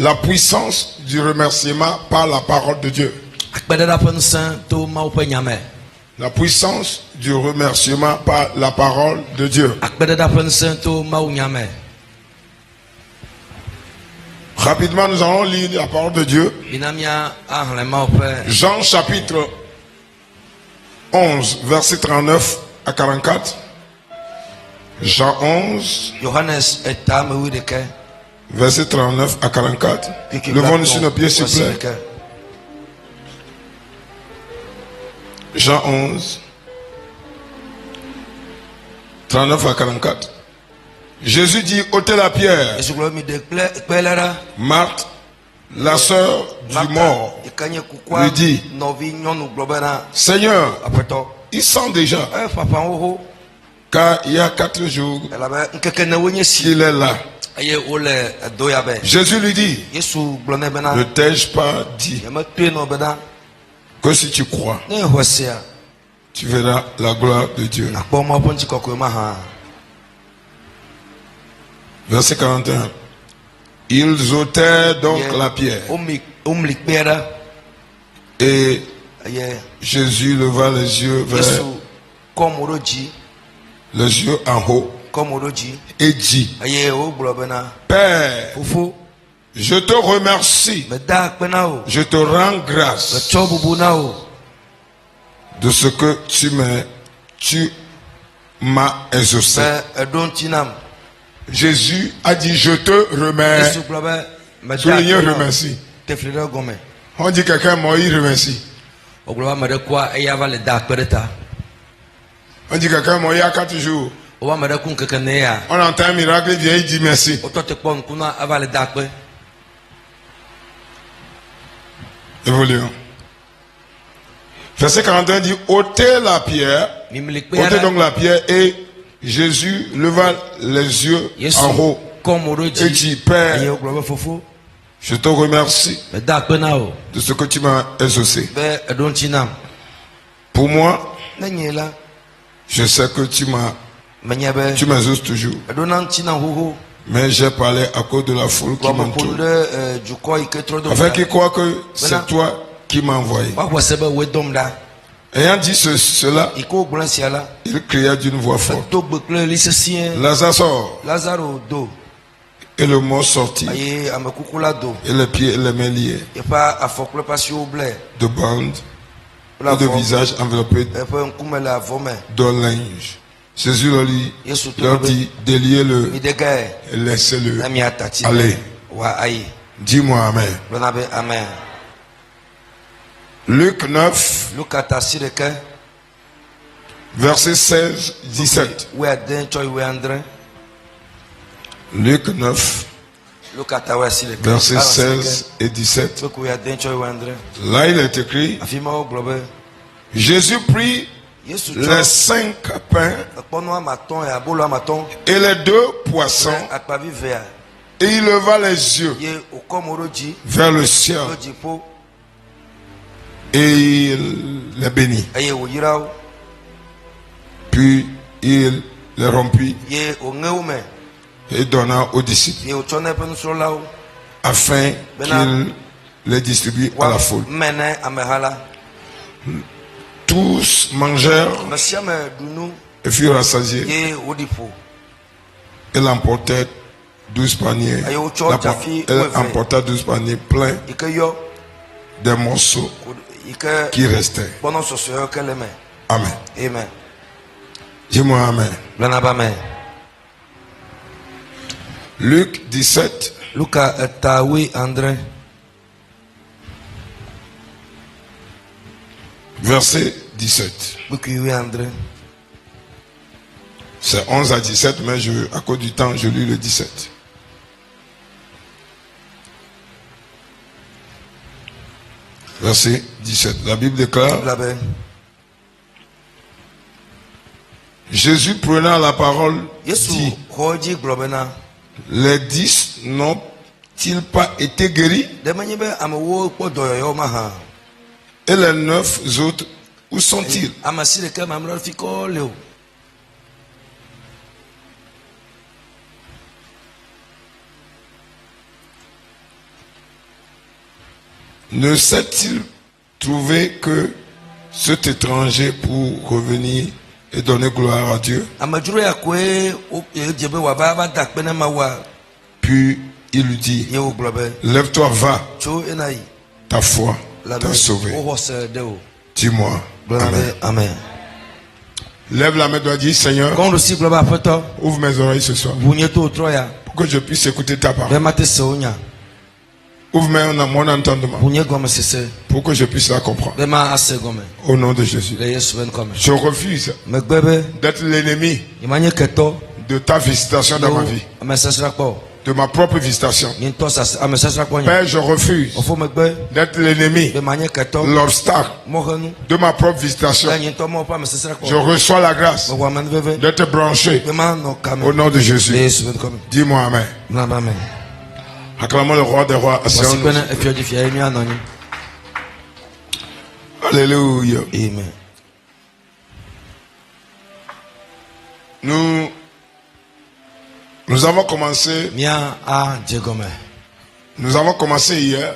La puissance du remerciement par la parole de Dieu. La puissance du remerciement par la parole de Dieu. Rapidement, nous allons lire la parole de Dieu. Jean chapitre 11, verset 39 à 44. Jean 11. Verset 39 à 44. Levons-nous sur nos pieds, s'il vous plaît. Jean 11, 39 à 44. Jésus dit, ôtez la pierre. Marthe, la sœur du mort, lui dit, Seigneur, il sent déjà, car il y a 4 jours qu'il est là. Jésus lui dit, ne t'ai-je pas dit que si tu crois, tu verras la gloire de Dieu. Verset 41. Ils ôtèrent donc la pierre. Et Jésus leva les yeux vers les yeux en haut et dit, Père, je te remercie, je te rends grâce de ce que tu m'as exaucé. Jésus a dit, je te remercie. Soulignez remercie. On dit quelqu'un Moïse remercie. On dit quelqu'un Moïse a 4 jours. On entend un miracle, il vient, il dit merci. Évoluons. Verset 41 dit, ôtez la pierre. Ôtez donc la pierre et Jésus leva les yeux en haut et dit, Père, je te remercie de ce que tu m'as exaucé. Pour moi, je sais que tu m'exauces toujours. Mais j'ai parlé à cause de la foule qui m'entoure. Afin qu'ils croient que c'est toi qui m'as envoyé. Ayant dit cela, il cria d'une voix forte, Lazare sort. Et le mort sortit. Et les pieds et les mains liés. De bandes. Et de visage enveloppé d'un linge. Jésus leur dit, déliez-le et laissez-le aller. Dis-moi Amen. Luc 9, verset 16-17. Luc 9, verset 16 et 17. Là il est écrit, Jésus prit les 5 pains et les 2 poissons et il leva les yeux vers le ciel et il les bénit. Puis il les rompit et donna aux disciples afin qu'ils les distribuent à la foule. tous mangèrent et furent rassasiés. Elle emportait 12 paniers. Elle emporta 12 paniers pleins des morceaux qui restaient. Amen. Amen. Dis-moi amen. Luc 17. Verset 17. C'est 11 à 17, mais à cause du temps, je lis le 17. Verset 17. La Bible déclare: Jésus prenant la parole dit: les 10 n'ont-ils pas été guéris? Et les 9 autres, où sont-ils? Ne s'est-il trouvé que cet étranger pour revenir et donner gloire à Dieu? Puis il lui dit: lève-toi, va, ta foi t'a sauvé. Dis-moi amen. Lève la main, doit dire: Seigneur, ouvre mes oreilles ce soir pour que je puisse écouter ta parole. Ouvre mon entendement pour que je puisse la comprendre. Au nom de Jésus. Je refuse d'être l'ennemi de ta visitation dans ma vie, de ma propre visitation. Père, je refuse d'être l'ennemi, l'obstacle de ma propre visitation. Je reçois la grâce d'être branché au nom de Jésus. Dis-moi amen. Acclamons le roi des rois. Alléluia. Amen. Nous avons commencé. Nous avons commencé hier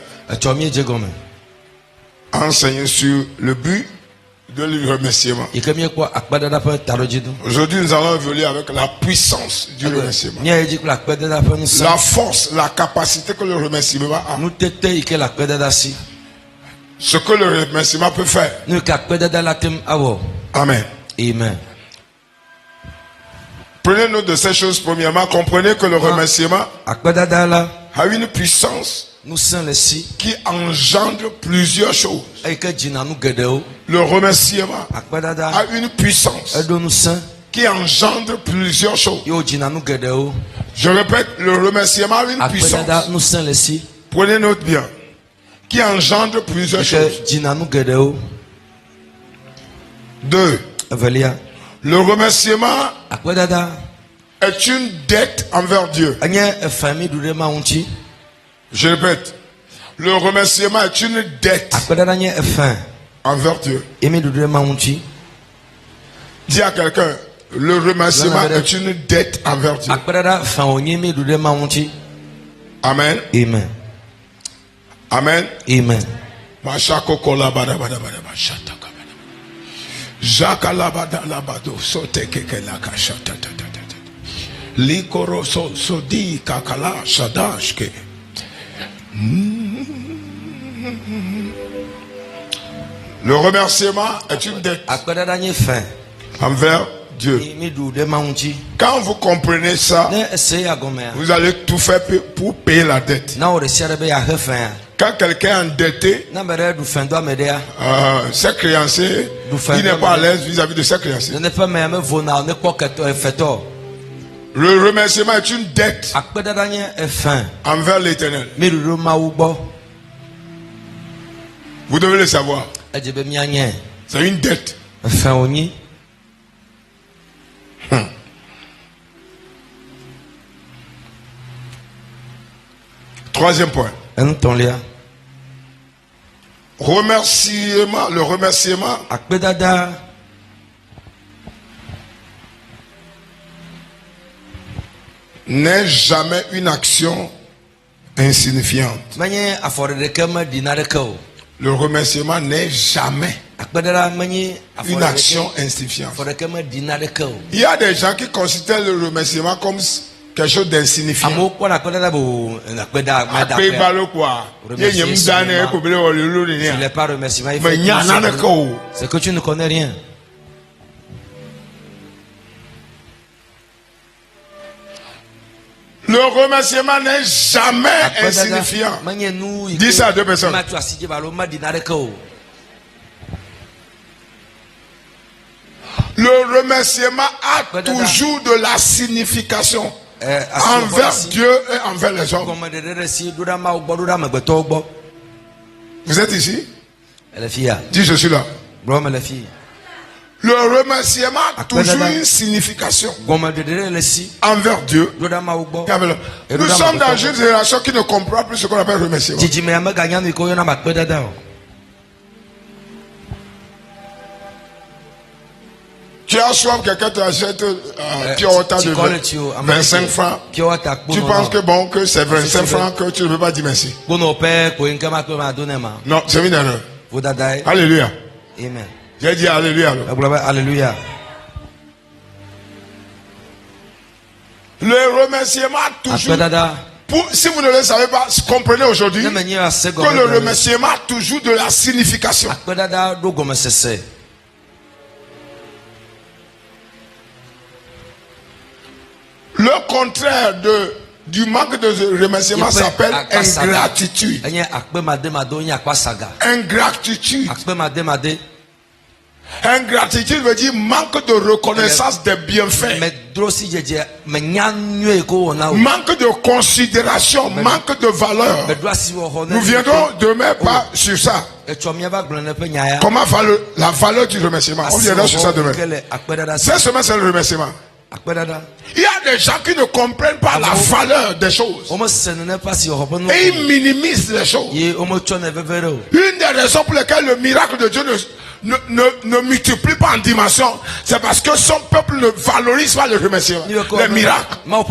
à enseigner sur le but de le remerciement. Aujourd'hui, nous allons évoluer avec la puissance du remerciement. La force, la capacité que le remerciement a. Ce que le remerciement peut faire. Amen. Amen. Prenez note de ces choses. Premièrement, comprenez que le remerciement a une puissance qui engendre plusieurs choses. Le remerciement a une puissance qui engendre plusieurs choses. Je répète, le remerciement a une puissance. Prenez note bien. Qui engendre plusieurs choses. 2. Le remerciement est une dette envers Dieu. Je répète, le remerciement est une dette envers Dieu. Dis à quelqu'un: le remerciement est une dette envers Dieu. Amen. Amen. Amen. Amen. Le remerciement est une dette envers Dieu. Quand vous comprenez ça, vous allez tout faire pour payer la dette. Quand quelqu'un est endetté, ses créanciers, il n'est pas à l'aise vis-à-vis de ses créanciers. Le remerciement est une dette envers l'Éternel. Vous devez le savoir. C'est une dette. Troisième point. Remerciement, le remerciement n'est jamais une action insignifiante. Le remerciement n'est jamais une action insignifiante. Il y a des gens qui considèrent le remerciement comme quelque chose d'insignifiant. C'est que tu ne connais rien. Le remerciement n'est jamais insignifiant. Dis ça à deux personnes. Le remerciement a toujours de la signification envers Dieu et envers les hommes. Vous êtes ici? Dis je suis là. Le remerciement a toujours une signification envers Dieu. Nous sommes dans une génération qui ne comprend plus ce qu'on appelle remerciement. Tu as soif, quelqu'un t'achète pure water de 25 francs. Tu penses que bon, que c'est 25 francs que tu ne peux pas dire merci. Non, c'est une erreur. Alléluia. Amen. J'ai dit alléluia. Alléluia. Le remerciement toujours. Si vous ne le savez pas, comprenez aujourd'hui que le remerciement a toujours de la signification. Le contraire du manque de remerciement s'appelle ingratitude. Ingratitude. Ingratitude veut dire manque de reconnaissance des bienfaits. Manque de considération, manque de valeur. Nous viendrons demain pas sur ça. Comment la valeur du remerciement? On viendra sur ça demain. Cette semaine, c'est le remerciement. Il y a des gens qui ne comprennent pas la valeur des choses. Et ils minimisent les choses. Une des raisons pour lesquelles le miracle de Dieu ne multiplie pas en dimension, c'est parce que son peuple ne valorise pas le remerciement, les miracles. Quand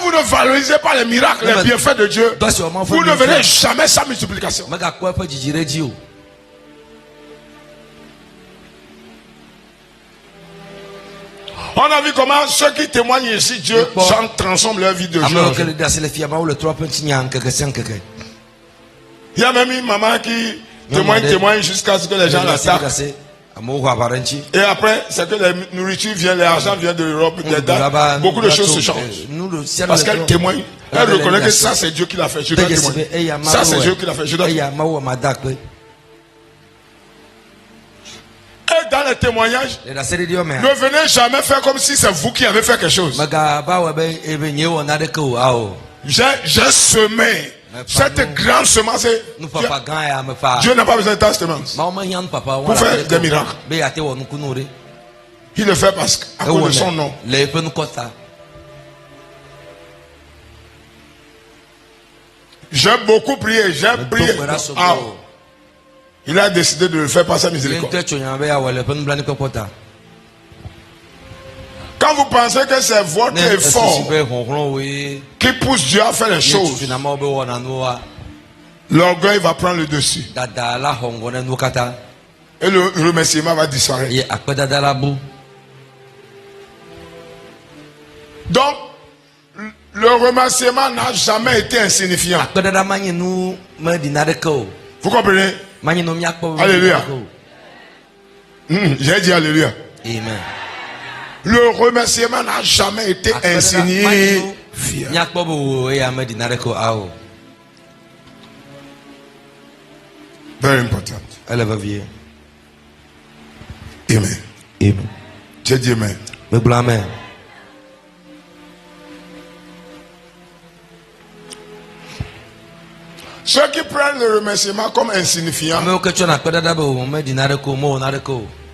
vous ne valorisez pas les miracles, les bienfaits de Dieu, vous ne verrez jamais sa multiplication. On a vu comment ceux qui témoignent ici, Dieu transforme leur vie de jour. Il y a même une maman qui témoigne jusqu'à ce que les gens l'attaquent. Et après, c'est que la nourriture vient, l'argent vient de l'Europe, beaucoup de choses se changent. Parce qu'elle témoigne. Elle reconnaît que ça c'est Dieu qui l'a fait. Je dois témoigner. Ça c'est Dieu qui l'a fait. Je dois témoigner. Et dans les témoignages, ne venez jamais faire comme si c'est vous qui avez fait quelque chose. J'ai semé cette grande semence. Dieu n'a pas besoin de ta semence pour faire des miracles. Il le fait parce qu'à cause de son nom. J'ai beaucoup prié, j'ai prié. Il a décidé de le faire par sa miséricorde. Quand vous pensez que c'est votre effort qui pousse Dieu à faire les choses, l'orgueil va prendre le dessus. Et le remerciement va disparaître. Donc, le remerciement n'a jamais été insignifiant. Vous comprenez? Alléluia. J'ai dit alléluia. Amen. Le remerciement n'a jamais été insignifiant. Very important. Amen. Amen. J'ai dit amen. Amen. Ceux qui prennent le remerciement comme insignifiant,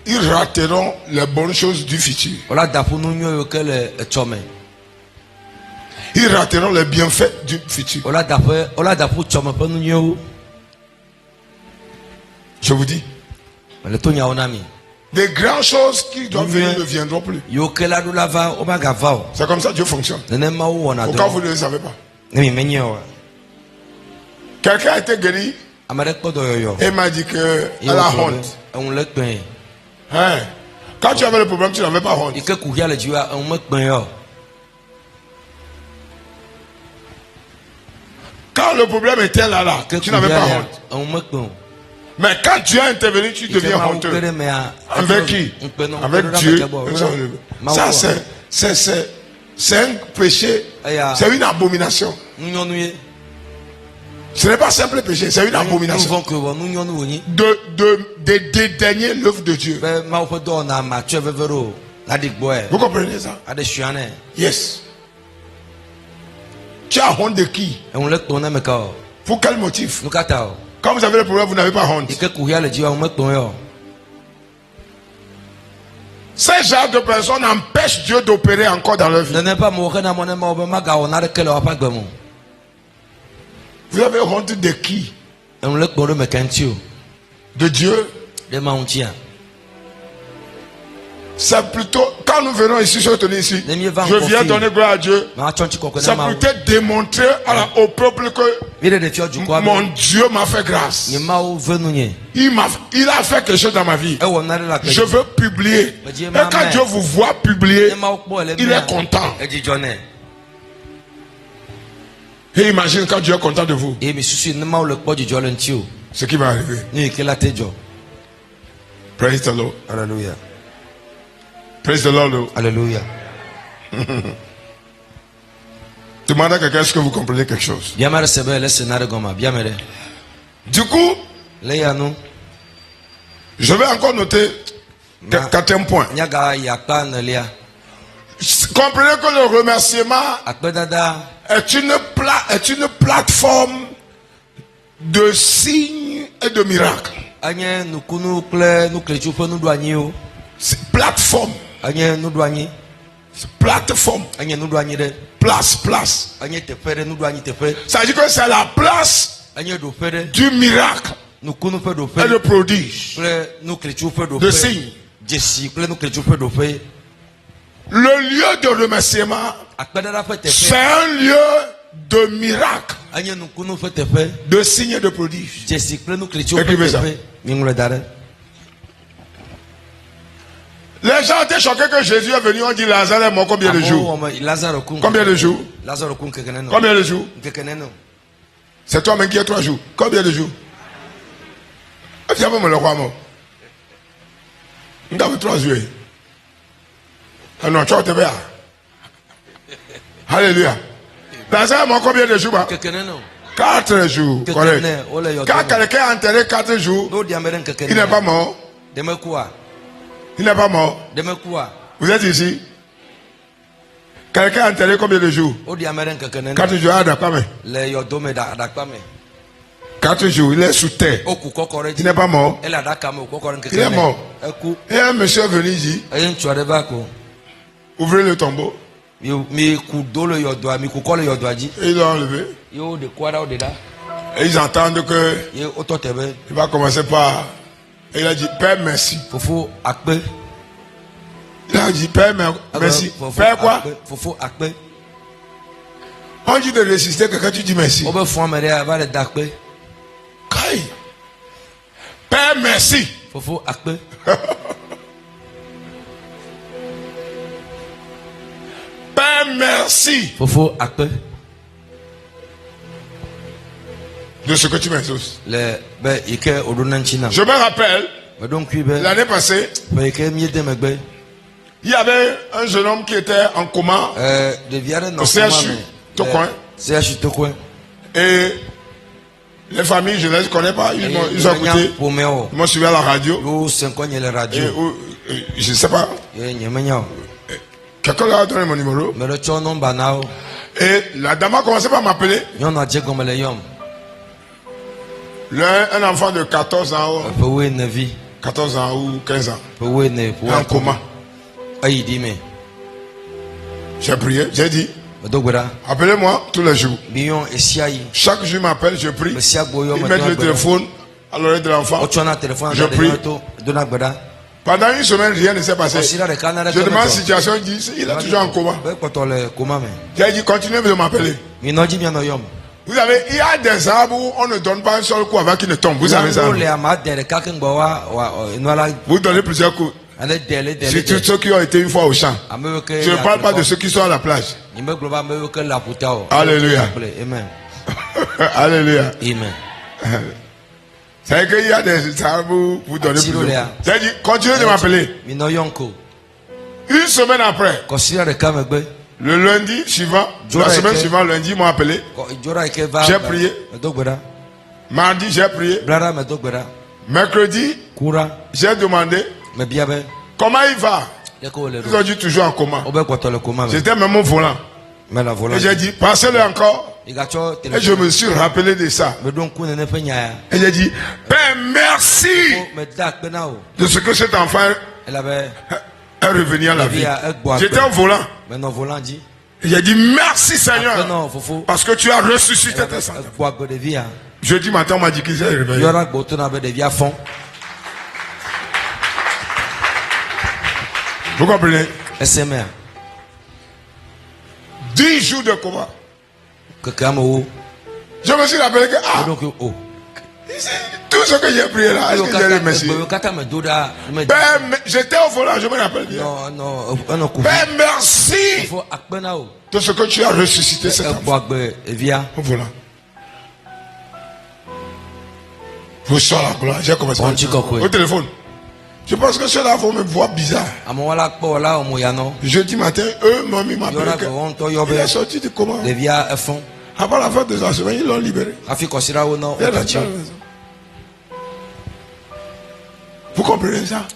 ils rateront les bonnes choses du futur. Ils rateront les bienfaits du futur. Je vous dis, des grandes choses qui doivent venir ne viendront plus. C'est comme ça que Dieu fonctionne. Pourquoi vous ne le savez pas? Quelqu'un a été guéri et m'a dit qu'elle a honte. Hein? Quand tu avais le problème, tu n'avais pas honte. Quand le problème était là, tu n'avais pas honte. Mais quand tu as intervenu, tu deviens honteux. Avec qui? Avec Dieu. Ça, c'est un péché. C'est une abomination. Ce n'est pas simple péché, c'est une abomination. De dédaigner l'œuvre de Dieu. Vous comprenez ça? Yes. Tu as honte de qui? Pour quel motif? Quand vous avez le problème, vous n'avez pas honte. Ces genres de personnes empêchent Dieu d'opérer encore dans leur vie. Vous avez honte de qui? De Dieu? C'est plutôt, quand nous venons ici, je viens donner gloire à Dieu. C'est plutôt démontrer au peuple que mon Dieu m'a fait grâce. Il a fait quelque chose dans ma vie. Je veux publier. Et quand Dieu vous voit publier, il est content. Et imagine quand Dieu est content de vous. Ce qui va arriver. Praise the Lord. Hallelujah. Praise the Lord. Alléluia. Demandez à quelqu'un, est-ce que vous comprenez quelque chose? Du coup, je vais encore noter certains points. Comprenez que le remerciement est une plateforme de signes et de miracles. Plateforme. Plateforme. Place. Ça veut dire que c'est la place du miracle et le prodige, de signe. Le lieu de remerciement, c'est un lieu de miracle, de signe et de prodige. Écrivez ça. Les gens étaient choqués que Jésus est venu. On dit Lazare est mort combien de jours? Combien de jours? Combien de jours? C'est toi-même qui as 3 jours. Combien de jours? Tu vas me le croire, moi. Nous avons 3 jours. Ah non, tu as été bien. Alléluia. Lazare est mort combien de jours? 4 jours. Correct. Quand quelqu'un a enterré 4 jours, il n'est pas mort. Il n'est pas mort. Vous êtes ici? Quelqu'un a enterré combien de jours? 4 jours. 4 jours, il est sous terre. Il n'est pas mort. Il est mort. Et un monsieur est venu ici. Ouvrez le tombeau. Et ils l'ont enlevé. Et ils entendent que il va commencer par. Et il a dit, Père, merci. Il a dit, Père, merci. Père, quoi? On dit de résister que quand tu dis merci. Père, merci. Père, merci. De ce que tu m'exauces. Je me rappelle, l'année passée, il y avait un jeune homme qui était en coma au CHU Tocoin. Et les familles, je ne les connais pas, ils ont écouté, ils m'ont suivi à la radio. Et, je ne sais pas. Quelqu'un leur a donné mon numéro. Et la dame a commencé par m'appeler. Un enfant de 14 ans, 14 ans ou 15 ans, en coma. J'ai prié, j'ai dit, appelez-moi tous les jours. Chaque jour, il m'appelle, je prie. Il met le téléphone à l'oreille de l'enfant. Je prie. Pendant une semaine, rien ne s'est passé. Je demande la situation, il dit, il est toujours en coma. J'ai dit, continuez de m'appeler. Vous savez, il y a des arbres où on ne donne pas un seul coup avant qu'il ne tombe. Vous savez ça? Vous donnez plusieurs coups. C'est tous ceux qui ont été une fois au champ. Je ne parle pas de ceux qui sont à la plage. Alléluia. Alléluia. Amen. C'est qu'il y a des arbres où vous donnez plusieurs coups. C'est-à-dire, continuez de m'appeler. Une semaine après, le lundi suivant, la semaine suivante, lundi, ils m'ont appelé. J'ai prié. Mardi, j'ai prié. Mercredi, j'ai demandé comment il va. Ils ont dit toujours en coma. J'étais même au volant. Et j'ai dit, passez-le encore. Et je me suis rappelé de ça. Et j'ai dit, Père, merci de ce que cet enfant est revenu à la vie. J'étais au volant. Et j'ai dit, merci Seigneur, parce que tu as ressuscité tes sangs. Jeudi matin, on m'a dit qu'il s'est réveillé. Vous comprenez? 10 jours de coma. Je me suis rappelé que tout ce que j'ai prié là, est-ce que j'ai remercié? Père, j'étais au volant, je me rappelle bien. Père, merci de ce que tu as ressuscité cet enfant. Au volant. Vous sortez la gloire. J'ai commencé au téléphone. Je pense que ceux-là vont me voir bizarre. Jeudi matin, eux m'ont mis ma plaque. Il est sorti du coma. Après la fin de la semaine, ils l'ont libéré. Vous comprenez ça?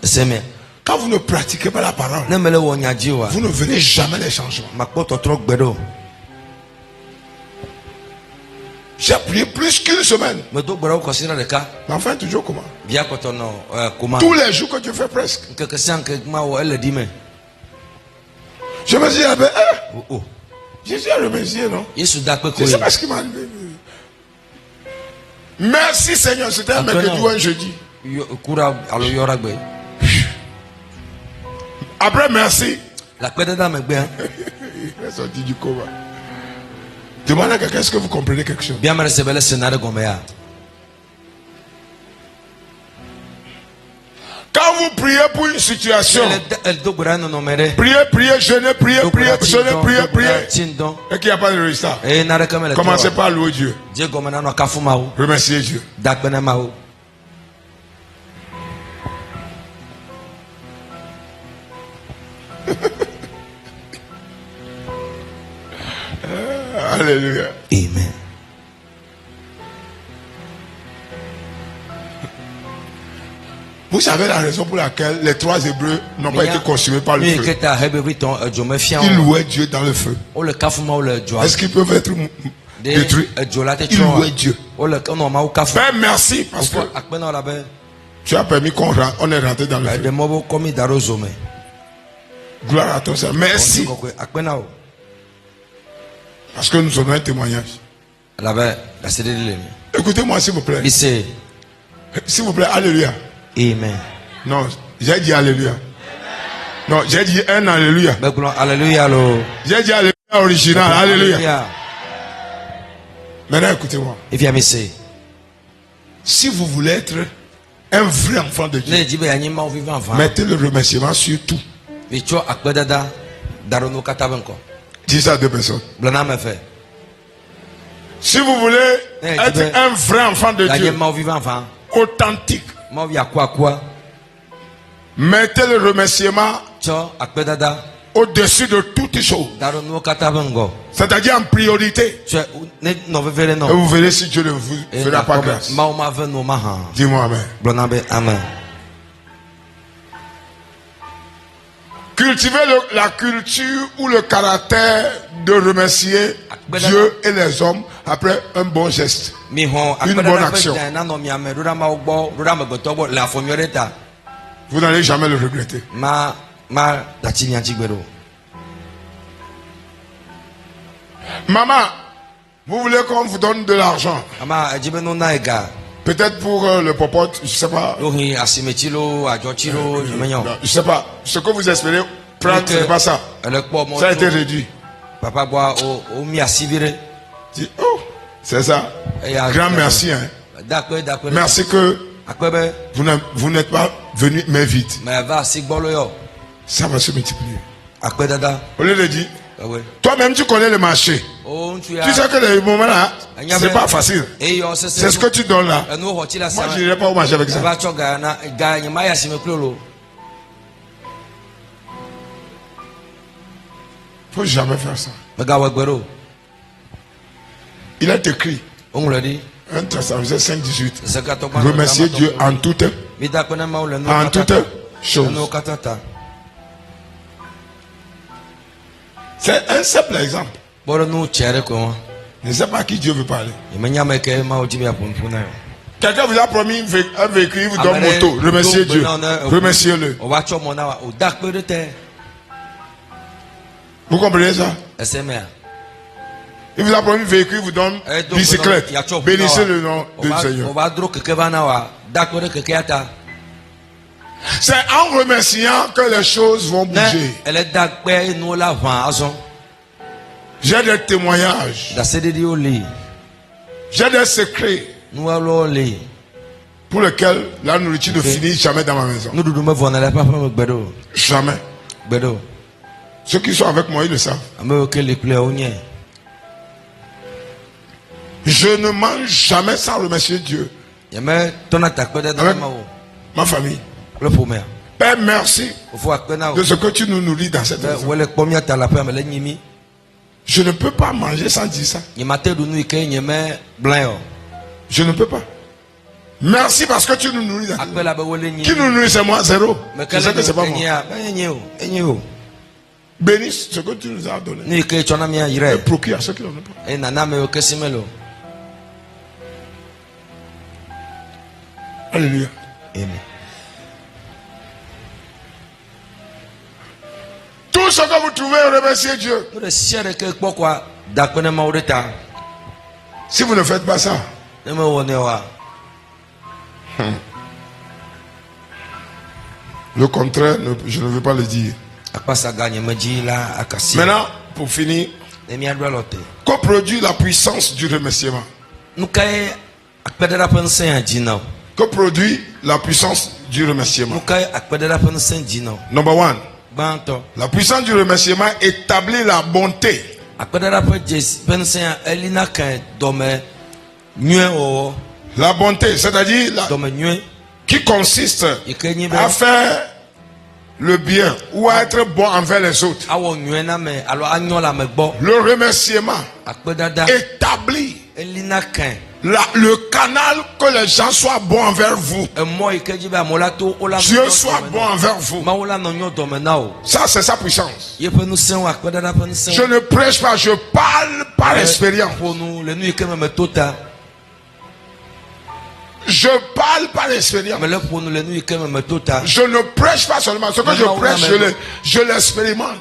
Quand vous ne pratiquez pas la parole, vous ne verrez jamais les changements. J'ai prié plus qu'une semaine. Mais enfin, toujours comment? Tous les jours que tu fais presque. Je me suis dit, Jésus a remercié, non? C'est pas ce qui m'est arrivé. Merci Seigneur, c'était un mercredi ou un jeudi. Après, merci. Il est sorti du coma. Demandez à quelqu'un, est-ce que vous comprenez quelque chose? Quand vous priez pour une situation, priez, jeûnez, priez. Et qu'il n'y a pas de résultat, commencez par louer Dieu. Remerciez Dieu. Alléluia. Amen. Vous savez la raison pour laquelle les 3 Hébreux n'ont pas été consumés par le feu? Ils louaient Dieu dans le feu. Est-ce qu'ils peuvent être détruits? Ils louaient Dieu. Père, merci parce que tu as permis qu'on est rentré dans le feu. Gloire à ton Seigneur. Merci. Parce que nous avons un témoignage. Écoutez-moi s'il vous plaît. S'il vous plaît, alléluia. Amen. Non, j'ai dit alléluia. Non, j'ai dit un alléluia. Alléluia. J'ai dit alléluia original. Alléluia. Maintenant, écoutez-moi. Si vous voulez être un vrai enfant de Dieu, mettez le remerciement sur tout. Dis ça à 2 personnes. Si vous voulez être un vrai enfant de Dieu, authentique, mettez le remerciement au-dessus de toutes choses. C'est-à-dire en priorité. Et vous verrez si Dieu ne vous fera pas grâce. Dis-moi amen. Cultivez la culture ou le caractère de remercier Dieu et les hommes après un bon geste, une bonne action. Vous n'allez jamais le regretter. Maman, vous voulez qu'on vous donne de l'argent? Peut-être pour le popote, je sais pas. Je sais pas. Ce que vous espérez prendre, ce n'est pas ça. Ça a été réduit. Dis, oh, C'est ça. Grand merci. Hein. Merci que vous n'êtes pas venu mais vite. Ça va se multiplier. Au lieu de dire, toi-même tu connais le marché. Tu sais que les moments là, c'est pas facile. C'est ce que tu donnes là. Moi je n'irai pas au marché avec ça. Faut jamais faire ça. Il est écrit. 1 Thessaloniciens 5:18. Remerciez Dieu en toutes choses. C'est un simple exemple. Je ne sais pas à qui Dieu veut parler. Quelqu'un vous a promis un véhicule, il vous donne moto. Remerciez Dieu. Remerciez-le. Vous comprenez ça? Il vous a promis un véhicule, il vous donne bicyclette. Bénissez le nom du Seigneur. C'est en remerciant que les choses vont bouger. J'ai des témoignages. J'ai des secrets pour lesquels la nourriture ne finit jamais dans ma maison. Jamais. Ceux qui sont avec moi, ils le savent. Je ne mange jamais sans remercier Dieu. Avec ma famille. Père, merci de ce que tu nous nourris dans cette maison. Je ne peux pas manger sans dire ça. Je ne peux pas. Merci parce que tu nous nourris dans cette maison. Qui nous nourrit, c'est moi, zéro. Je sais que c'est pas moi. Bénis ce que tu nous as donné. Et procure à ceux qui n'en ont pas. Alléluia. Amen. Tout ce que vous trouvez, remerciez Dieu. Si vous ne faites pas ça, le contraire, je ne veux pas le dire. Maintenant, pour finir, que produit la puissance du remerciement? Que produit la puissance du remerciement? Number one. La puissance du remerciement établit la bonté. La bonté, c'est-à-dire qui consiste à faire le bien ou à être bon envers les autres. Le remerciement établit le canal que les gens soient bons envers vous. Dieu soit bon envers vous. Ça, c'est sa puissance. Je ne prêche pas, je parle par expérience. Je parle par expérience. Je ne prêche pas seulement. Ce que je prêche, je l'expérimente.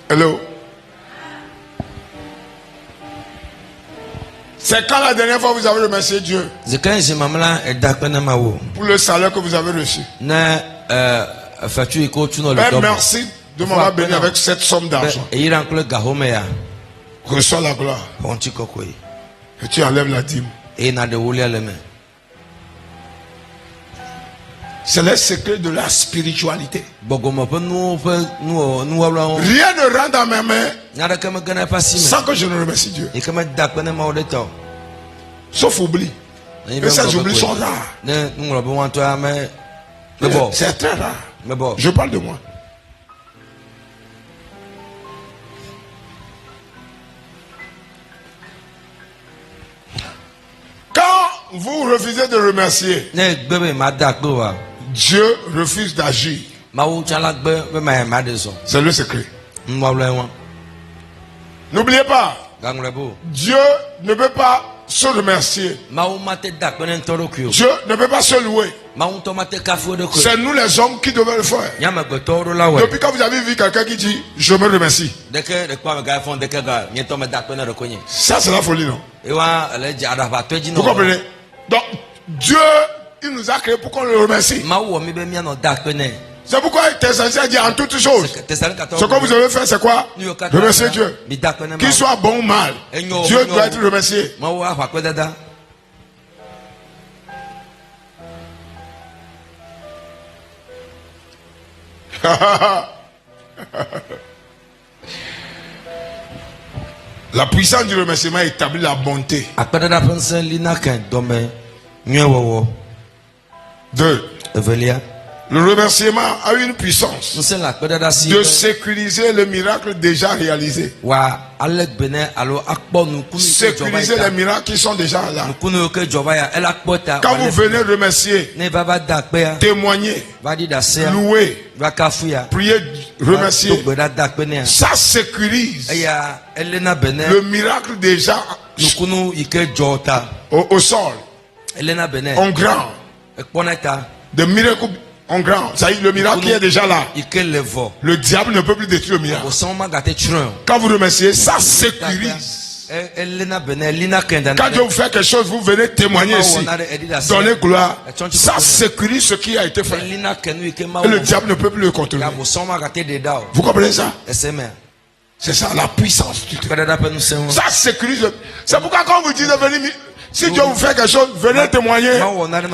Hello. C'est quand la dernière fois vous avez remercié Dieu pour le salaire que vous avez reçu? Père, merci de m'avoir béni avec cette somme d'argent. Reçois la gloire. Et tu enlèves la dîme. C'est le secret de la spiritualité. Rien ne rentre dans mes mains sans que je ne remercie Dieu. Sauf oubli. Et ces oublis sont rares. C'est très rare. Je parle de moi. Quand vous refusez de remercier, Dieu refuse d'agir. C'est le secret. N'oubliez pas, Dieu ne peut pas se remercier. Dieu ne peut pas se louer. C'est nous les hommes qui devons le faire. Depuis quand vous avez vu quelqu'un qui dit je me remercie, ça c'est la folie, non? Vous comprenez? Donc Dieu, il nous a créé pour qu'on le remercie. C'est pourquoi Thessaloniciens dit en toutes choses. Ce que vous avez fait, c'est quoi? Remercier Dieu. Qu'il soit bon ou mal, Dieu doit être remercié. La puissance du remerciement établit la bonté. 2. Le remerciement a une puissance de sécuriser le miracle déjà réalisé. Sécuriser les miracles qui sont déjà là. Quand vous venez remercier, témoigner, louer, prier, remercier, ça sécurise le miracle déjà au sol, en grand. De miracle en grand, ça y est, le miracle qui est déjà là. Le diable ne peut plus détruire le miracle. Quand vous remerciez, ça sécurise. Quand Dieu vous fait quelque chose, vous venez témoigner ici, donner gloire, ça sécurise ce qui a été fait. Et le diable ne peut plus le contrôler. Vous comprenez ça? C'est ça la puissance du Dieu. Ça sécurise. C'est pourquoi quand vous dites de venir, si Dieu vous fait quelque chose, venez témoigner.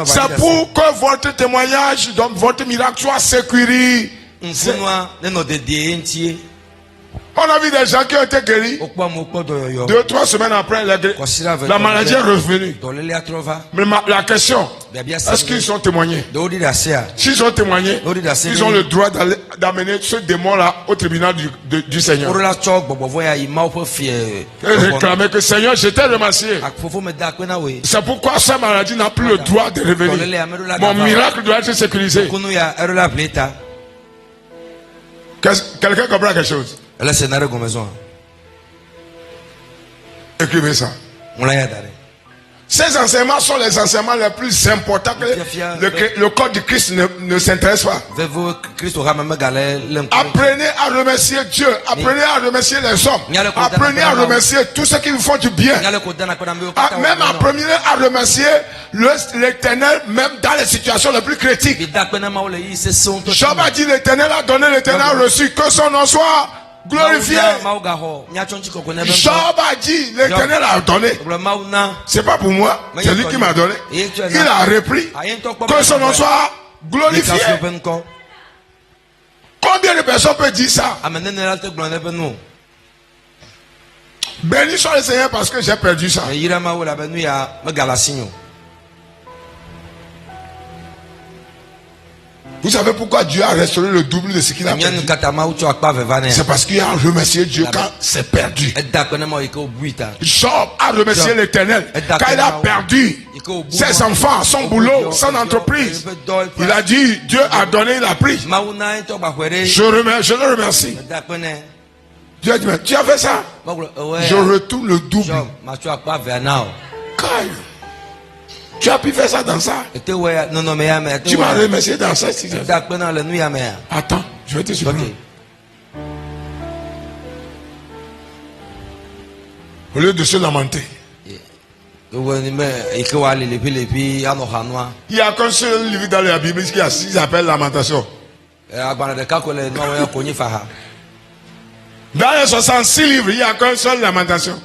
C'est pour que votre témoignage, donc votre miracle soit sécurisé. On a vu des gens qui ont été guéris. 2-3 semaines après, la maladie est revenue. Mais la question, est-ce qu'ils sont témoignés? S'ils sont témoignés, ils ont le droit d'amener ce démon-là au tribunal du Seigneur. Et réclamer que Seigneur, je t'ai remercié. C'est pourquoi cette maladie n'a plus le droit de revenir. Mon miracle doit être sécurisé. Quelqu'un comprend quelque chose? Écrivez ça. Ces enseignements sont les enseignements les plus importants que le corps du Christ ne s'intéresse pas. Apprenez à remercier Dieu. Apprenez à remercier les hommes. Apprenez à remercier tous ceux qui vous font du bien. Même apprenez à remercier l'Éternel, même dans les situations les plus critiques. Job a dit l'Éternel a donné, l'Éternel a reçu. Que son nom soit glorifié. Job a dit l'Éternel a donné. C'est pas pour moi, c'est lui qui m'a donné. Il a repris. Que son nom soit glorifié. Combien de personnes peuvent dire ça? Béni soit le Seigneur parce que j'ai perdu ça. Vous savez pourquoi Dieu a restauré le double de ce qu'il a perdu? C'est parce qu'il a remercié Dieu quand c'est perdu. Job a remercié l'Éternel quand il a perdu ses enfants, son boulot, son entreprise. Il a dit, Dieu a donné, il a pris. Je le remercie. Dieu a dit, mais tu as fait ça? Je retourne le double. Tu as pu faire ça dans ça. Tu m'as remercié dans ça. Attends, je vais te suivre. Au lieu de se lamenter. Il n'y a qu'un seul livre dans la Bible qui s'appelle Lamentation. Dans les 66 livres, il n'y a qu'un seul Lamentation.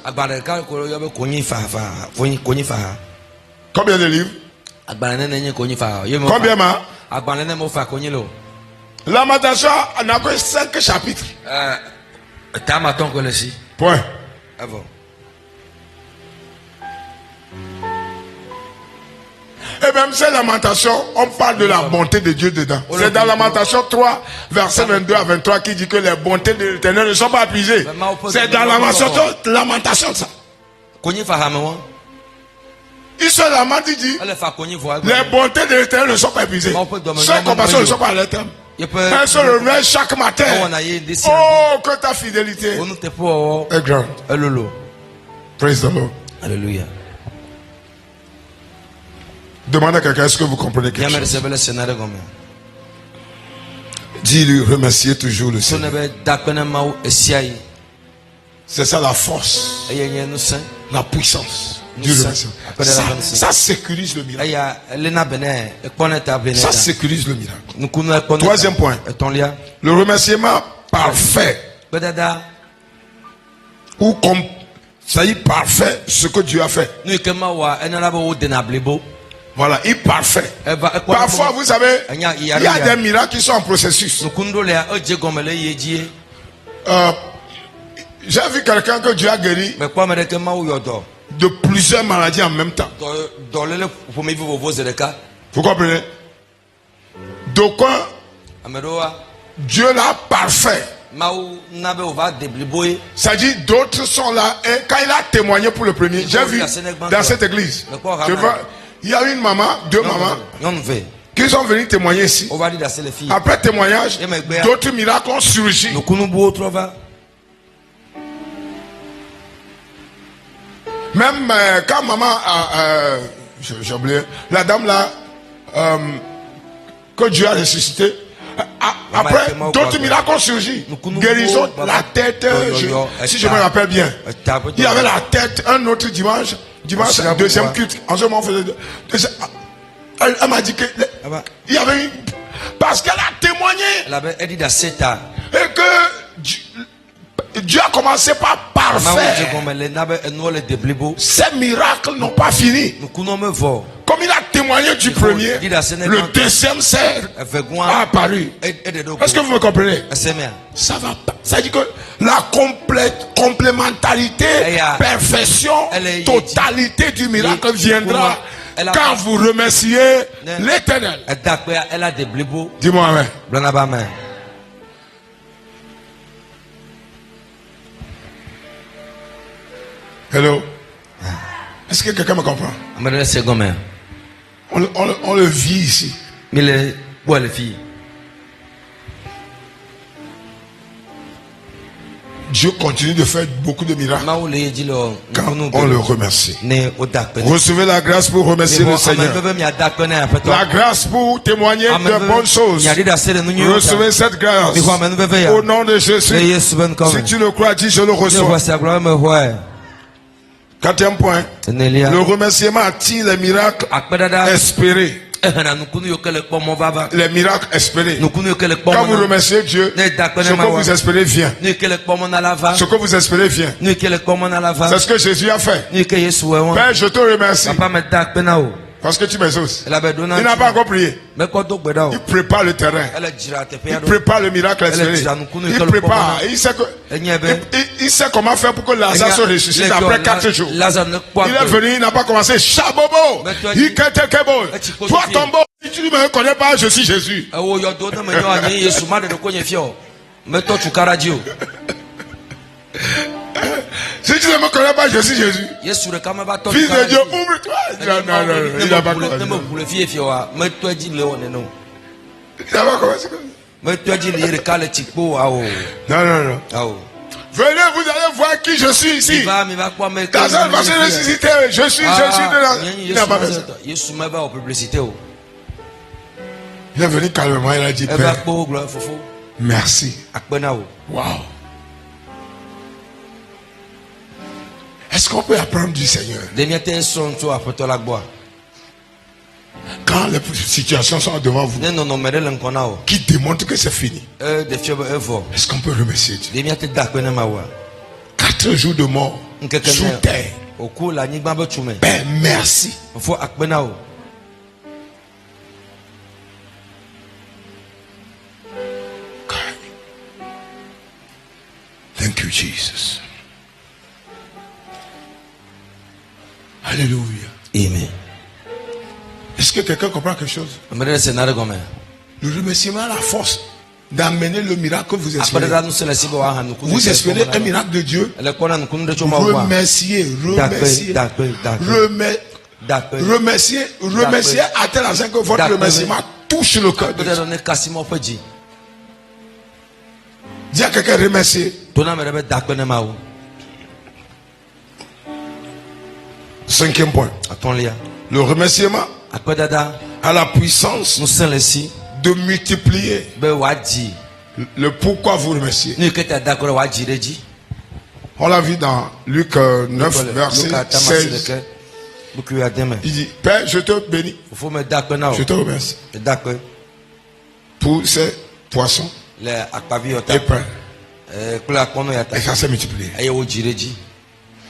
Combien de livres? Combien ma? Lamentation n'a que 5 chapitres. Point. Et même ces lamentations, on parle de la bonté de Dieu dedans. C'est dans Lamentation 3, verset 22 à 23 qui dit que les bontés de l'Éternel ne sont pas épuisées. C'est dans Lamentation ça. Il se lamente, il dit, les bontés de l'Éternel ne sont pas épuisées. Ses compassions ne sont pas à l'éternel. Elle se réveille chaque matin. Oh, que ta fidélité est grande. Praise the Lord. Alléluia. Demandez à quelqu'un, est-ce que vous comprenez quelque chose? Dis-lui, remerciez toujours le Seigneur. C'est ça la force, la puissance. du remerciement. Ça sécurise le miracle. Ça sécurise le miracle. Troisième point. Le remerciement parfait. Ou comme ça y est parfait ce que Dieu a fait. Voilà, il est parfait. Parfois, vous savez, il y a des miracles qui sont en processus. J'ai vu quelqu'un que Dieu a guéri de plusieurs maladies en même temps. Vous comprenez? Donc, Dieu l'a parfait. Ça dit d'autres sont là et quand il a témoigné pour le premier, j'ai vu dans cette église, il y a une maman, deux mamans qui sont venus témoigner ici. Après témoignage, d'autres miracles ont surgi. Même quand maman j'ai oublié, la dame là que Dieu a ressuscité, après d'autres miracles ont surgi. Guérison, la tête, si je me rappelle bien, il y avait la tête un autre dimanche, deuxième culte. En ce moment, on faisait elle m'a dit que il y avait une, parce qu'elle a témoigné et que Dieu a commencé par parfait. Ces miracles n'ont pas fini. Comme il a témoigné du premier, le deuxième a apparu. Est-ce que vous me comprenez? Ça va pas. Ça dit que la complémentarité, perfection, totalité du miracle viendra quand vous remerciez l'Éternel. Dis-moi amen. Hello. Est-ce que quelqu'un me comprend? On le vit ici. Dieu continue de faire beaucoup de miracles quand on le remercie. Recevez la grâce pour remercier le Seigneur. La grâce pour témoigner de bonnes choses. Recevez cette grâce au nom de Jésus. Si tu le crois, dis je le reçois. Quatrième point. Le remerciement attire les miracles espérés. Les miracles espérés. Quand vous remerciez Dieu, ce que vous espérez vient. Ce que vous espérez vient. C'est ce que Jésus a fait. Père, je te remercie parce que tu m'exauces. Il n'a pas encore prié. Il prépare le terrain. Il prépare le miracle espéré. Il prépare. Il sait comment faire pour que Lazare se ressuscite après 4 jours. Il est venu, il n'a pas commencé. Chabobo. Toi, tombeau. Si tu ne me connais pas, je suis Jésus. Si tu ne me connais pas, je suis Jésus. Fils de Dieu, ouvre-toi. Non, il n'a pas commencé. Il n'a pas commencé. Non. Venez, vous allez voir qui je suis ici. Lazare va se ressusciter. Je suis dedans. Il n'a pas fait ça. Il est venu calmement, il a dit Père, merci. Wow. Est-ce qu'on peut apprendre du Seigneur? Quand les situations sont devant vous, qui démontrent que c'est fini, est-ce qu'on peut remercier Dieu? 4 jours de mort sous terre. Père, merci. Thank you, Jesus. Alléluia. Amen. Est-ce que quelqu'un comprend quelque chose? Le remerciement a la force d'amener le miracle que vous espérez. Vous espérez un miracle de Dieu. Remerciez à tel instant que votre remerciement touche le cœur de Dieu. Dis à quelqu'un remercier. 5e point. Le remerciement a la puissance de multiplier le pourquoi vous remerciez. On l'a vu dans Luc 9, verset 16 Il dit, Père, je te bénis. Je te remercie pour ces poissons et pains. Et ça s'est multiplié.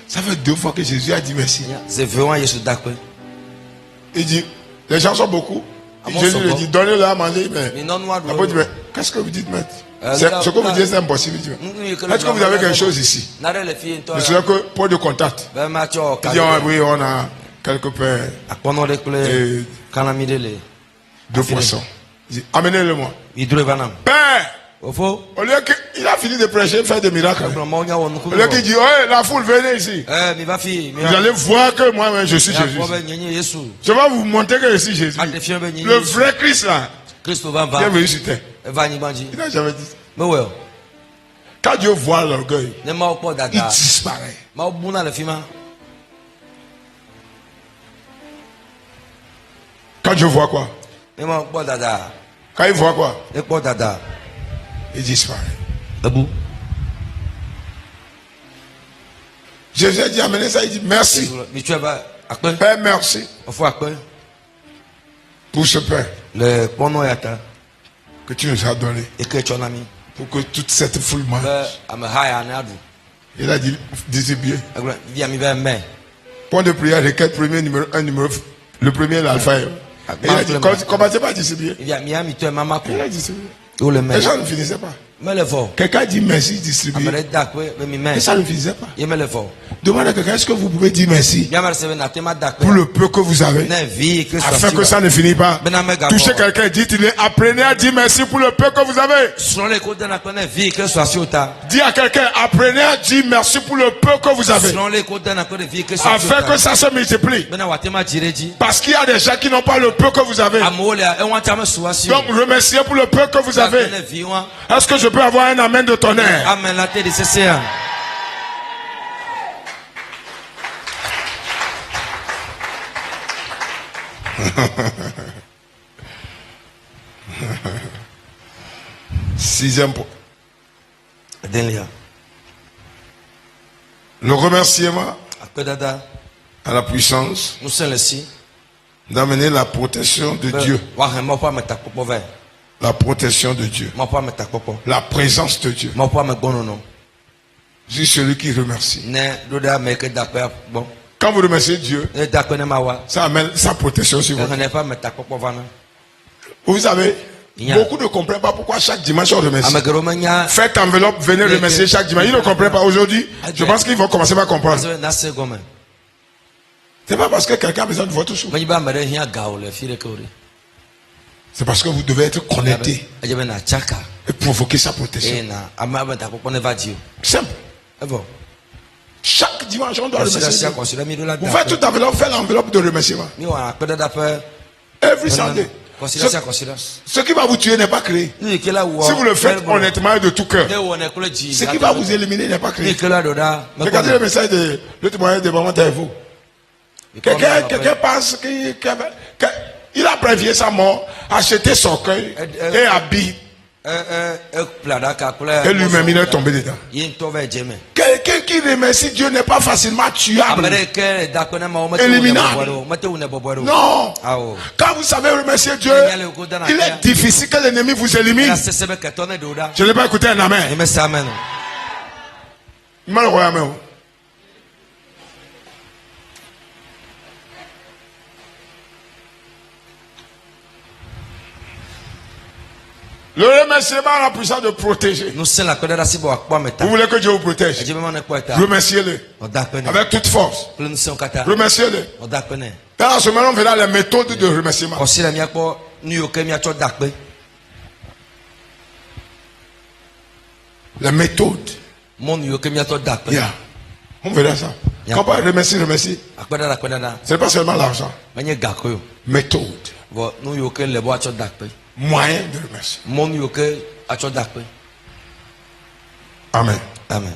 Ça fait 2 fois que Jésus a dit merci. Il dit, les gens sont beaucoup. Jésus lui dit, donnez-leur à manger. Mais qu'est-ce que vous dites, maître? Ce que vous dites, c'est impossible. Est-ce que vous avez quelque chose ici? Je sais que point de contact. Il dit, oui, on a quelques pains et 2 poissons. Il dit, amenez-le-moi. Père! Au lieu qu'il a fini de prêcher, faire des miracles. Au lieu qu'il dit, oh, la foule, venez ici. Vous allez voir que moi, je suis Jésus. Je vais vous montrer que je suis Jésus. Le vrai Christ là. Il est venu sur terre. Il n'a jamais dit ça. Quand Dieu voit l'orgueil, il disparaît. Quand Dieu voit quoi? Quand il voit quoi? Il disparaît. Jésus a dit, amenez ça, il dit merci. Père, merci pour ce pain que tu nous as donné. Pour que toute cette foule mange. Il a dit, distribuez. Point de prière, requête premier numéro 1, le premier l'alpha. Il a dit, commencez pas à distribuer. Il a distribué. Les gens ne finissaient pas. Quelqu'un dit merci, distribue. Et ça ne finissait pas. Demandez à quelqu'un, est-ce que vous pouvez dire merci pour le peu que vous avez, afin que ça ne finisse pas. Touchez quelqu'un, dites-lui, apprenez à dire merci pour le peu que vous avez. Dis à quelqu'un, apprenez à dire merci pour le peu que vous avez, afin que ça se multiplie. Parce qu'il y a des gens qui n'ont pas le peu que vous avez. Donc remerciez pour le peu que vous avez. Est-ce que je peux avoir un amen de tonnerre? Amen. Sixième point. Le remerciement à la puissance d'amener la protection de Dieu. La protection de Dieu. La présence de Dieu. Je suis celui qui remercie. Quand vous remerciez Dieu, ça amène sa protection sur vous. Vous savez, beaucoup ne comprennent pas pourquoi chaque dimanche on remercie. Faites enveloppe, venez remercier chaque dimanche. Ils ne comprennent pas aujourd'hui. Je pense qu'ils vont commencer à comprendre. C'est pas parce que quelqu'un a besoin de votre souffle. C'est parce que vous devez être connecté et provoquer sa protection. Simple. Chaque dimanche, on doit remercier. Vous faites toute enveloppe, faites l'enveloppe de remerciement. Every Sunday. Ce qui va vous tuer n'est pas créé. Si vous le faites honnêtement et de tout cœur, ce qui va vous éliminer n'est pas créé. Regardez le message de le témoignage de Maman Taïfo. Quelqu'un pense qu'il a prévu sa mort, acheté son cœur et habit. Et lui-même il est tombé dedans. Quelqu'un qui remercie Dieu n'est pas facilement tuable, éliminable. Non. Quand vous savez remercier Dieu, il est difficile que l'ennemi vous élimine. Je n'ai pas écouté un amen. Le remerciement a la puissance de protéger. Vous voulez que Dieu vous protège? Remerciez-le avec toute force. Remerciez-le. Dans ce moment, on verra les méthodes de remerciement. Les méthodes. Yeah. On verra ça. Quand on remercie, ce n'est pas seulement l'argent. Méthode. Moyen de remercier. Amen. Amen.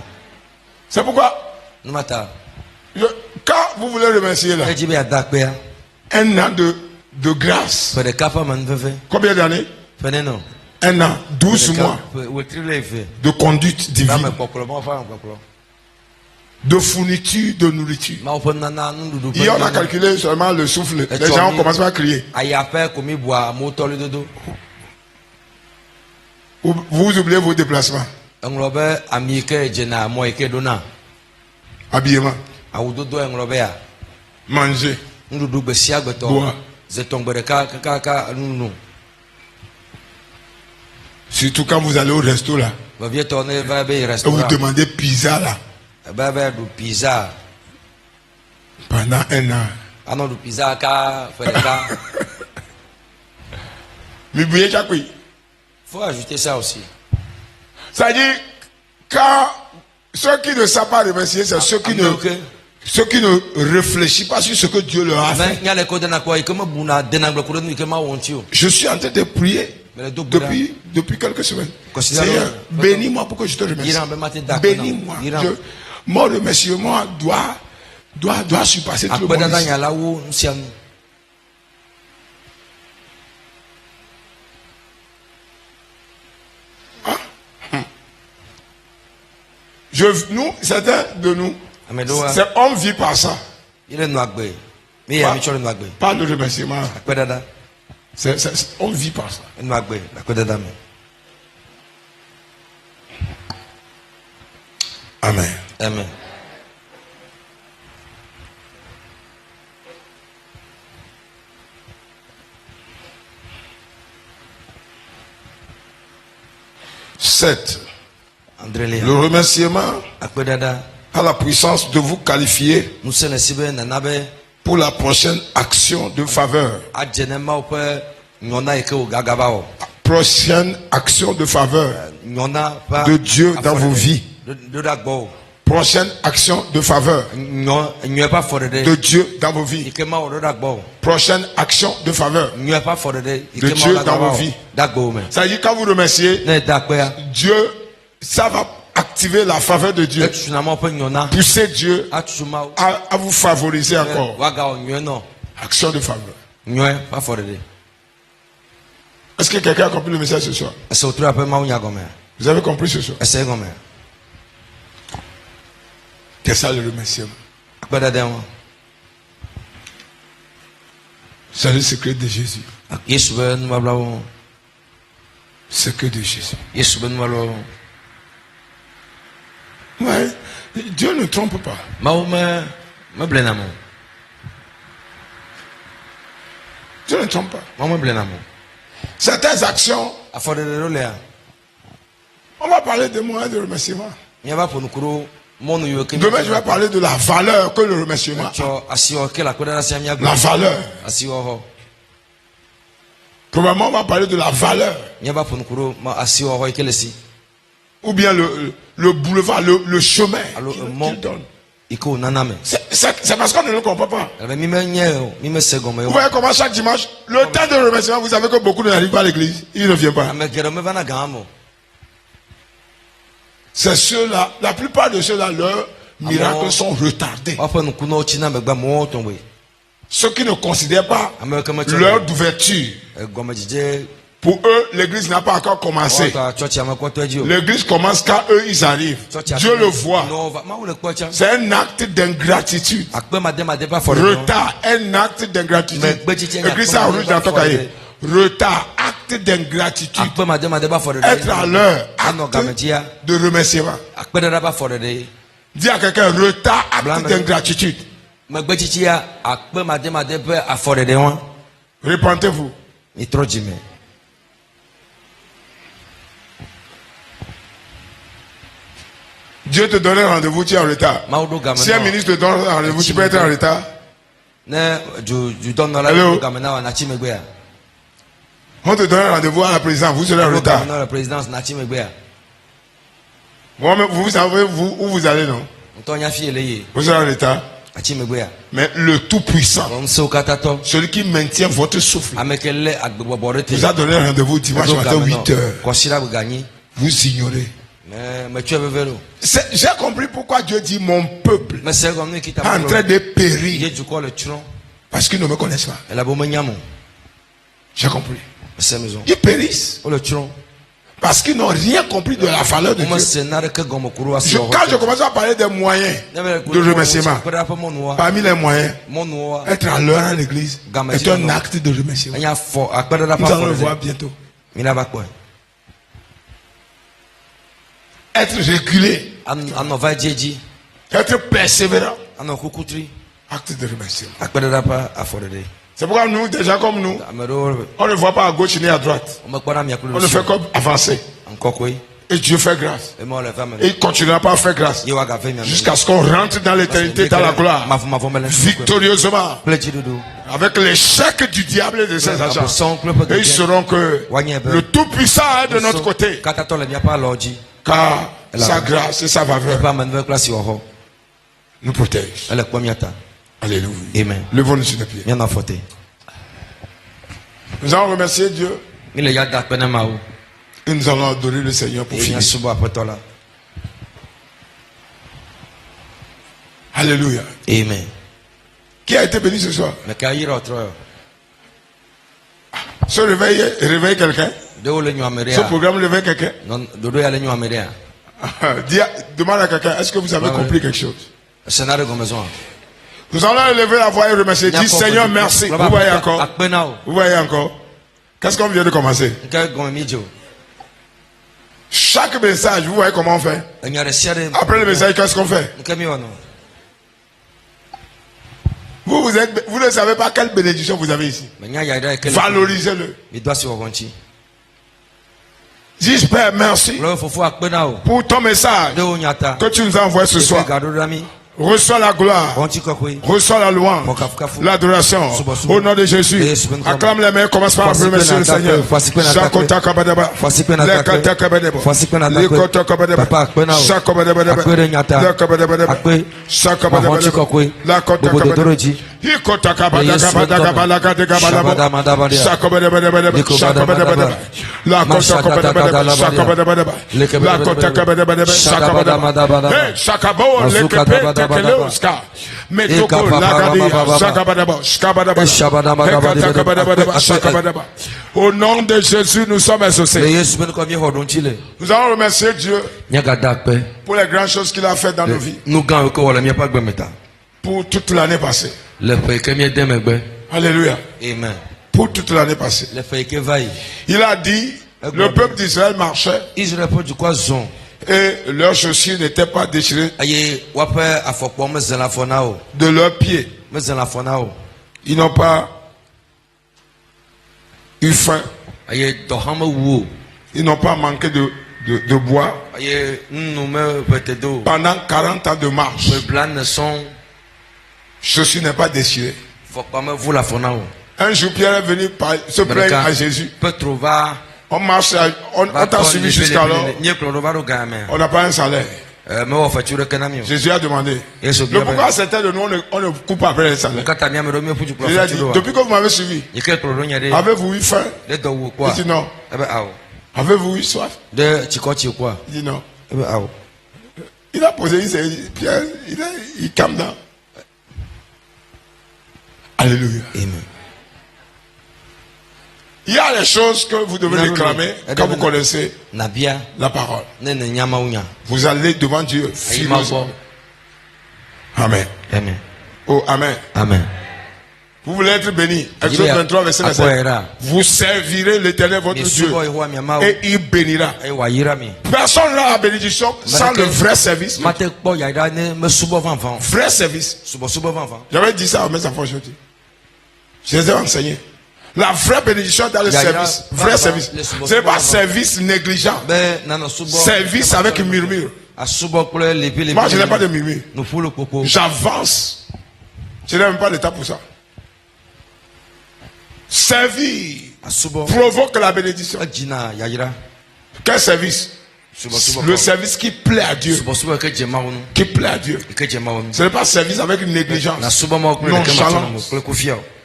C'est pourquoi quand vous voulez remercier là, un an de grâce. Combien d'années? Un an, 12 mois de conduite divine. de fourniture de nourriture. Hier, on a calculé seulement le souffle. Les gens ont commencé à crier. Vous oubliez vos déplacements. Habillement. Manger. Boire. Surtout quand vous allez au resto là. Vous demandez pizza là. Pendant un an. Mais vous voyez, faut ajouter ça aussi. Ça dit, quand ceux qui ne savent pas remercier, c'est ceux qui ne réfléchissent pas sur ce que Dieu leur a fait. Je suis en train de prier depuis quelques semaines. Seigneur, bénis-moi pour que je te remercie. Bénis-moi. Mon remerciement doit surpasser tout le monde. Nous, certains de nous, on vit par ça. Pas le remerciement. On vit par ça. Amen. Amen. Le remerciement a la puissance de vous qualifier pour la prochaine action de faveur. Prochaine action de faveur de Dieu dans vos vies. Prochaine action de faveur de Dieu dans vos vies. Prochaine action de faveur de Dieu dans vos vies. Ça veut dire quand vous remerciez Dieu, ça va activer la faveur de Dieu. Pousser Dieu à vous favoriser encore. Action de faveur. Est-ce que quelqu'un a compris le message ce soir? Vous avez compris ce soir? C'est ça le remerciement. C'est le secret de Jésus. Secret de Jésus. Ouais, Dieu ne trompe pas. Dieu ne trompe pas. Certaines actions, on va parler de moyens de remerciement. Demain, je vais parler de la valeur que le remerciement a. La valeur. Probablement, on va parler de la valeur. Ou bien le boulevard, le chemin qu'il donne. C'est parce qu'on ne le comprend pas. Vous voyez comment chaque dimanche, le temps de remerciement, vous savez que beaucoup n'arrivent pas à l'église. Ils ne viennent pas. C'est ceux-là, la plupart de ceux-là, leurs miracles sont retardés. Ceux qui ne considèrent pas l'heure d'ouverture. Pour eux, l'église n'a pas encore commencé. L'église commence quand eux, ils arrivent. Dieu le voit. C'est un acte d'ingratitude. Retard, un acte d'ingratitude. Écris ça en rouge dans ton cahier. Retard, acte d'ingratitude. Être à l'heure, acte de remerciement. Dis à quelqu'un, retard, acte d'ingratitude. Répentez-vous. Dieu te donne un rendez-vous, tu es en retard. Si un ministre te donne un rendez-vous, tu peux être en retard. Hello? On te donne un rendez-vous à la présidence, vous serez en retard. Vous savez où vous allez, non? Vous serez en retard. Mais le Tout-Puissant, celui qui maintient votre souffle, vous a donné un rendez-vous dimanche matin 8h. Vous ignorez. J'ai compris pourquoi Dieu dit mon peuple est en train de périr. Parce qu'ils ne me connaissent pas. J'ai compris. Ils périssent. Parce qu'ils n'ont rien compris de la valeur de Dieu. Quand je commence à parler des moyens de remerciement, parmi les moyens, être à l'heure à l'église est un acte de remerciement. Nous allons le voir bientôt. Être régulier, être persévérant, acte de remerciement. C'est pourquoi nous, déjà comme nous, on ne voit pas à gauche ni à droite. On ne fait qu'avancer. Et Dieu fait grâce. Et il continuera pas à faire grâce jusqu'à ce qu'on rentre dans l'éternité, dans la gloire, victorieusement, avec l'échec du diable et de ses agents. Et ils sauront que le Tout-Puissant est de notre côté, car sa grâce et sa faveur nous protègent. Alléluia. Amen. Levons-nous sur les pieds. Nous allons remercier Dieu. Et nous allons adorer le Seigneur pour finir. Alléluia. Amen. Qui a été béni ce soir? Ce réveille quelqu'un? Ce programme réveille quelqu'un? Demande à quelqu'un, est-ce que vous avez compris quelque chose? Nous allons élever la voix et remercier. Dis Seigneur, merci. Vous voyez encore? Vous voyez encore? Qu'est-ce qu'on vient de commencer? Chaque message, vous voyez comment on fait? Après le message, qu'est-ce qu'on fait? Vous ne savez pas quelle bénédiction vous avez ici. Valorisez-le. Dis Père, merci pour ton message que tu nous as envoyé ce soir. Reçois la gloire, reçois la louange, l'adoration au nom de Jésus. Acclame les mains, commence par remercier le Seigneur. Au nom de Jésus, nous sommes associés. Nous allons remercier Dieu pour les grandes choses qu'il a fait dans nos vies. Pour toute l'année passée. Alléluia. Amen. Pour toute l'année passée. Il a dit, le peuple d'Israël marchait. Et leurs chaussures n'étaient pas déchirées de leurs pieds. Ils n'ont pas eu faim. Ils n'ont pas manqué de bois. Pendant 40 ans de marche, chaussures n'est pas déchirées. Un jour, Pierre est venu se plaindre à Jésus. On marche, on t'a suivi jusqu'alors. On n'a pas un salaire. Jésus a demandé. Le pourquoi certains de nous, on ne coupe pas après un salaire. Il a dit, depuis que vous m'avez suivi, avez-vous eu faim? Il dit non. Avez-vous eu soif? Il dit non. Il a posé, Pierre, il calme down. Alléluia. Amen. Il y a des choses que vous devez réclamer quand vous connaissez la parole. Vous allez devant Dieu. Amen. Amen. Oh, amen. Amen. Vous voulez être béni. Exode 23, verset 27. Vous servirez l'Éternel votre Dieu et il bénira. Personne n'a la bénédiction sans le vrai service. Vrai service. J'avais dit ça à mes enfants aujourd'hui. Je les ai enseignés. La vraie bénédiction dans le service. Vrai service. Ce n'est pas service négligent. Service avec un murmure. Moi, je n'ai pas de murmure. J'avance. Je n'ai même pas d'état pour ça. Servir provoque la bénédiction. Quel service? Le service qui plaît à Dieu. Qui plaît à Dieu. Ce n'est pas service avec une négligence. Nonchalance.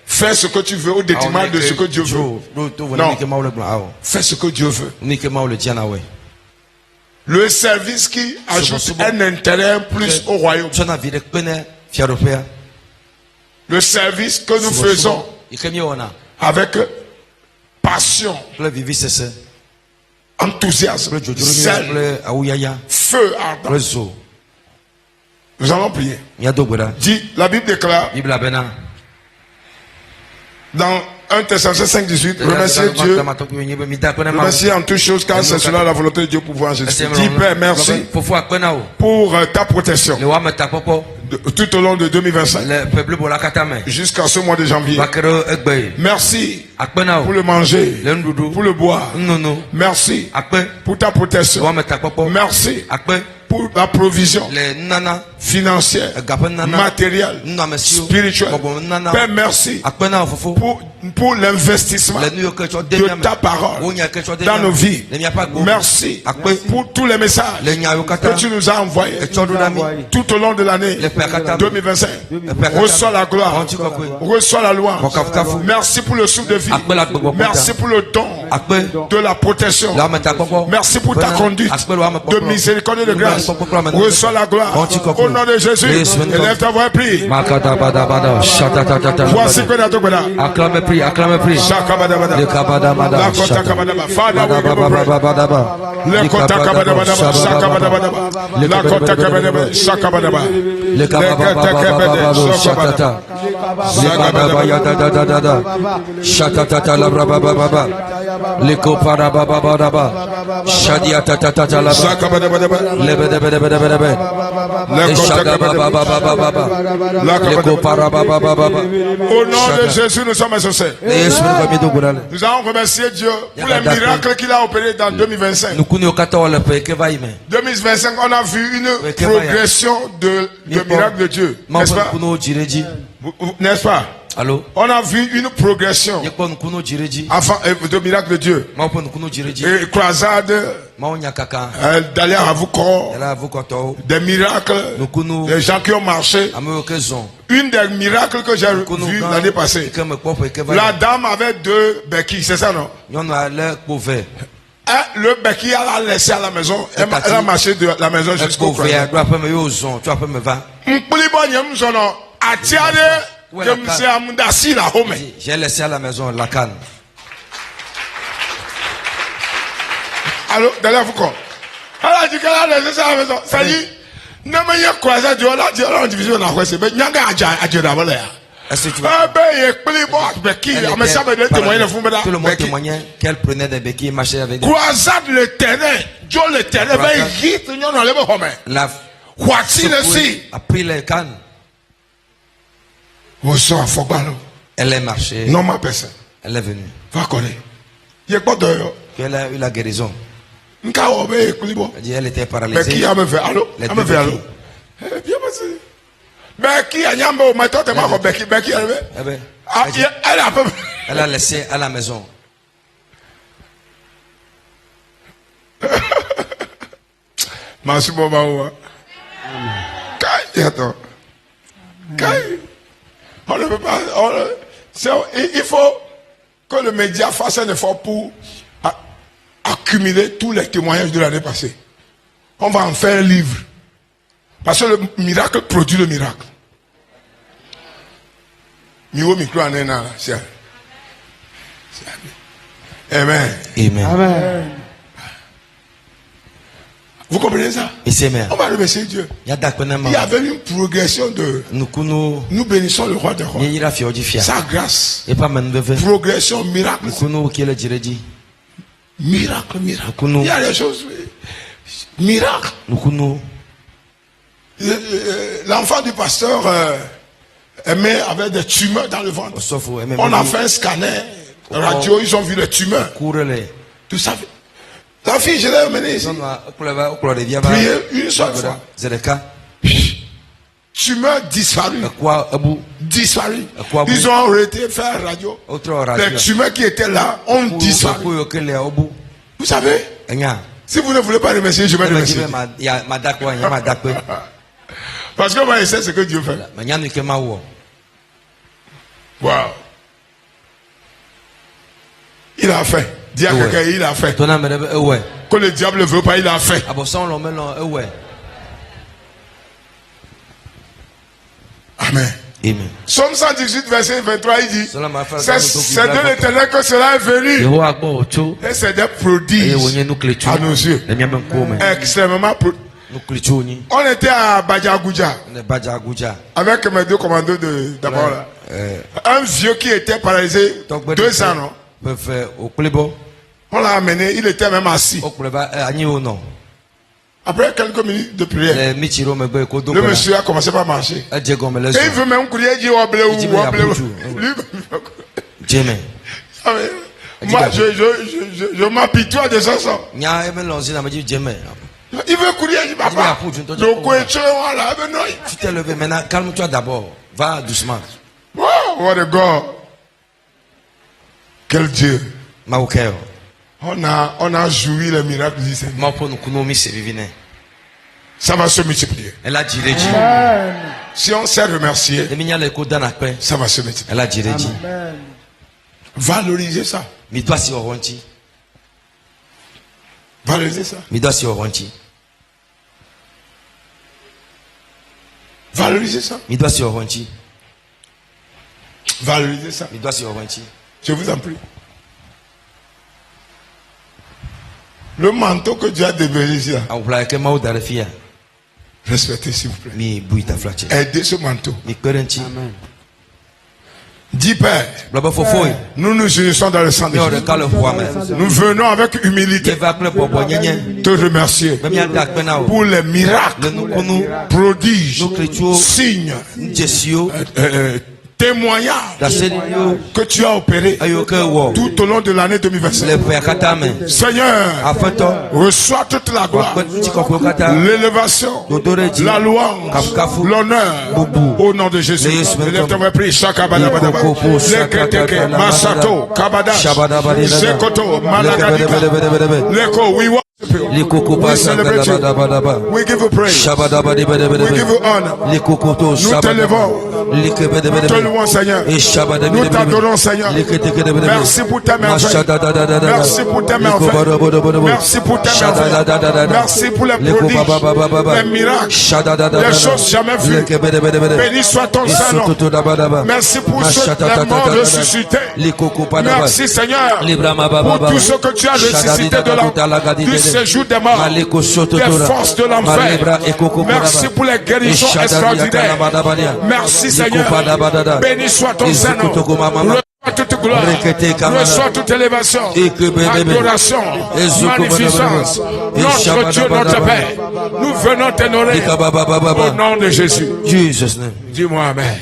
Fais ce que tu veux au détriment de ce que Dieu veut. Non. Fais ce que Dieu veut. Le service qui ajoute un intérêt plus au royaume. Le service que nous faisons avec passion. enthousiasme, zèle, feu ardent. Nous allons prier. Dis, la Bible déclare dans 1 Thessaloniciens 5:18, remerciez Dieu, remerciez en toutes choses car c'est cela la volonté de Dieu pour vous en Jésus. Dis Père, merci pour ta protection tout au long de 2025 jusqu'à ce mois de janvier. Merci pour le manger, pour le boire. Merci pour ta protection. Merci pour la provision financière, matérielle, spirituelle. Père, merci pour l'investissement de ta parole dans nos vies. Merci pour tous les messages que tu nous as envoyés tout au long de l'année 2025. Reçois la gloire, reçois la louange. Merci pour le souffle de vie. Merci pour le don de la protection. Merci pour ta conduite de miséricorde et de grâce. Reçois la gloire au nom de Jésus. Élève ta voix et prie. Voici que la Togoda. Acclame, prie, acclame, prie. Le kabadabada. Le kota kabadabada. Shakabadabada. La kota kabadabada. Shakabadaba. Le kabadabada. Shakata. Lebadabada. Shakata la brababa. Le koparababa. Shadiatata la Shakabadabada. Lebedebedebedebede. Le shakabababa. Le koparababa. Au nom de Jésus, nous sommes associés. Nous allons remercier Dieu pour les miracles qu'il a opérés dans 2025. 2025, on a vu une progression de miracles de Dieu. N'est-ce pas? N'est-ce pas? Allô? On a vu une progression de miracles de Dieu. Et croisade, d'aller à Ravukor, des miracles, des gens qui ont marché. Une des miracles que j'ai vu l'année passée, la dame avait 2 béquilles, c'est ça non? Le béquille, elle a laissé à la maison, elle a marché de la maison jusqu'au croisade. J'ai laissé à la maison la canne. Alors, d'ailleurs, vous quoi? Elle a dit qu'elle a laissé ça à la maison. Ça dit, ne me y'a croisé, Dieu, là, on division dans la croisée, mais nyanga a dit d'abord là. Est-ce que tu vas? Tout le monde témoignait qu'elle prenait des béquilles et marchait avec des. Croisade le terrain, Dieu le terrain, la voici le si. A pris les cannes. Elle est marchée. Non, ma personne. Elle est venue. Va connaître. Il y a quoi d'ailleurs? Elle a eu la guérison. Elle dit elle était paralysée. Mais qui a me fait? Allô? Elle me fait allô? Bien passé. Mais qui a nyambe au matin? Elle a laissé à la maison. Merci beaucoup. Attends. On ne peut pas. Il faut que le média fasse un effort pour accumuler tous les témoignages de l'année passée. On va en faire un livre. Parce que le miracle produit le miracle. Amen. Amen. Vous comprenez ça? On va remercier Dieu. Il y avait une progression de. Nous bénissons le roi des rois. Sa grâce. Progression, miracle. Miracle. Il y a des choses. Miracle. L'enfant du pasteur Aimé avait des tumeurs dans le ventre. On a fait un scanner radio, ils ont vu les tumeurs. Tout ça. La fille, je l'ai emmenée ici. Priez une seule fois. Tumeur disparu. Disparu. Ils ont arrêté de faire radio. Les tumeurs qui étaient là ont disparu. Vous savez? Si vous ne voulez pas remercier, je vais remercier. Parce que moi, je sais ce que Dieu fait. Wow. Il a fait. Dis à quelqu'un, il a fait. Que le diable ne veut pas, il a fait. Amen. Amen. Somme 118, verset 23, il dit, Cela m'a fait c'est de l'Éternel que cela est venu. Et c'est des prodiges à nos yeux. Extrêmement prodiges. On était à Badjagouja avec mes deux commandos d'abord là. Un vieux qui était paralysé 2 ans, non? On l'a amené, il était même assis. Après quelques minutes de prière, le monsieur a commencé à marcher. Et il veut même courir, il dit moi, je m'apitoie de ça. Il veut courir, il dit papa. Tu t'es levé, maintenant calme-toi d'abord. Va doucement. Wow, what a God. Quel Dieu. On a joui les miracles du Seigneur. Ça va se multiplier. Si on sait remercier, ça va se multiplier. Valoriser ça. Valoriser ça. Valoriser ça. Valoriser ça. Je vous en prie. Le manteau que Dieu a déversé ici, respectez s'il vous plaît. Aidez ce manteau. Amen. Dis Père, nous nous unissons dans le sang de Jésus. Nous venons avec humilité te remercier pour les miracles, prodiges, signes, témoignages que tu as opérés tout au long de l'année 2025. Seigneur, reçois toute la gloire, l'élévation, la louange, l'honneur au nom de Jésus. Élève ton prix, Shakabadabadaba, Leketeke, Masato, Kabada, Sekoto, Malagadiba, Leko, we we celebrate you. We give you praise. We give you honor. Nous t'élevons. Nous te louons, Seigneur. Nous t'adorons, Seigneur. Merci pour tes merveilles. Merci pour tes merveilles. Merci pour tes merveilles. Merci pour les prodiges, les miracles, les choses jamais vues. Béni soit ton Saint-Nom. Merci pour ceux les morts ressuscités. Merci, Seigneur, pour tout ce que tu as ressuscité du séjour des morts, des forces de l'enfer. Merci pour les guérisons extraordinaires. Merci, Seigneur. Béni soit ton Saint-Nom. Reçois toute gloire, reçois toute élévation, adoration, magnificence. Notre Dieu, notre Père, nous venons t'honorer au nom de Jésus. Dis-moi Amen.